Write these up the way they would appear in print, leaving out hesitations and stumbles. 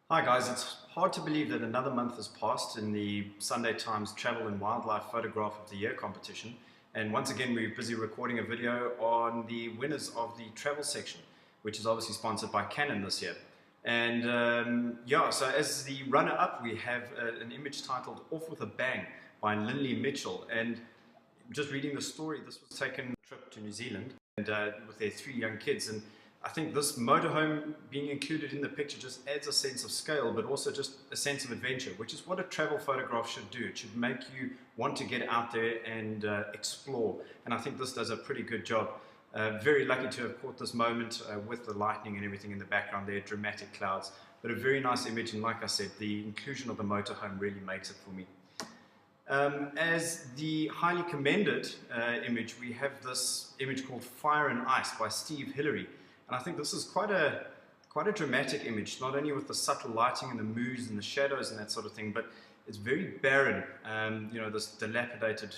Hi guys, it's hard to believe that another month has passed in the Sunday Times Travel and Wildlife Photograph of the Year competition, and once again we're busy recording a video on the winners of the travel section, which is obviously sponsored by Canon this year. And so as the runner-up we have an image titled Off With a Bang by Lindley Mitchell, and just reading the story, this was taken on a trip to New Zealand and with their 3 young kids, and I think this motorhome being included in the picture just adds a sense of scale, but also just a sense of adventure, which is what a travel photograph should do. It should make you want to get out there and explore, and I think this does a pretty good job. Very lucky to have caught this moment with the lightning and everything in the background there, dramatic clouds, but a very nice image, and like I said, the inclusion of the motorhome really makes it for me. As the highly commended image, we have this image called Fire and Ice by Steve Hillary. And I think this is quite a dramatic image, not only with the subtle lighting and the moves and the shadows and that sort of thing, but it's very barren. This dilapidated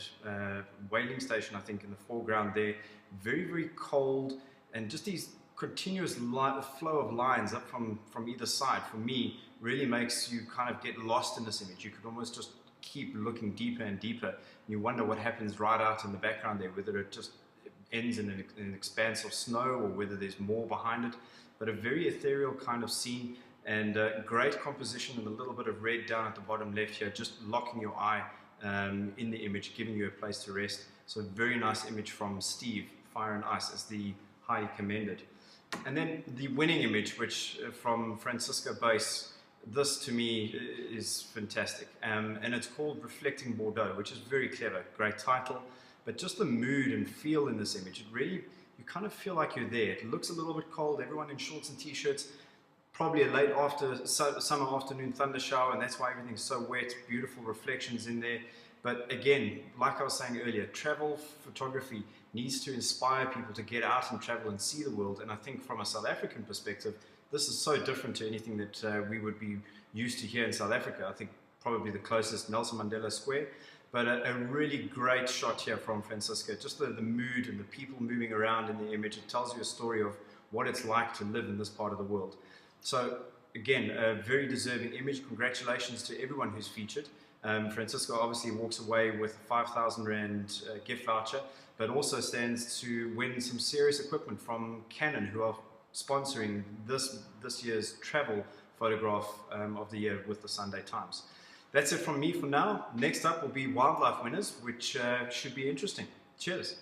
whaling station, I think, in the foreground there, very, very cold, and just these continuous flow of lines up from either side, for me, really makes you kind of get lost in this image. You could almost just keep looking deeper and deeper, and you wonder what happens right out in the background there, whether it just ends in an expanse of snow or whether there's more behind it, but a very ethereal kind of scene, and great composition and a little bit of red down at the bottom left here, just locking your eye in the image, giving you a place to rest. So very nice image from Steve, Fire and Ice, as the highly commended. And then the winning image, which from Francisco Base, this to me is fantastic, and it's called Reflecting Bordeaux, which is very clever, great title. But just the mood and feel in this image, it really, you kind of feel like you're there. It looks a little bit cold, everyone in shorts and t-shirts, probably a late summer afternoon thunder shower, and that's why everything's so wet, beautiful reflections in there. But again, like I was saying earlier, travel photography needs to inspire people to get out and travel and see the world, and I think from a South African perspective, this is so different to anything that we would be used to here in South Africa. I think probably the closest, Nelson Mandela Square. But a really great shot here from Francisco. Just the mood and the people moving around in the image. It tells you a story of what it's like to live in this part of the world. So again, a very deserving image. Congratulations to everyone who's featured. Francisco obviously walks away with a 5,000 Rand gift voucher, but also stands to win some serious equipment from Canon, who are sponsoring this year's travel photograph of the year with the Sunday Times. That's it from me for now. Next up will be wildlife winners, which should be interesting. Cheers.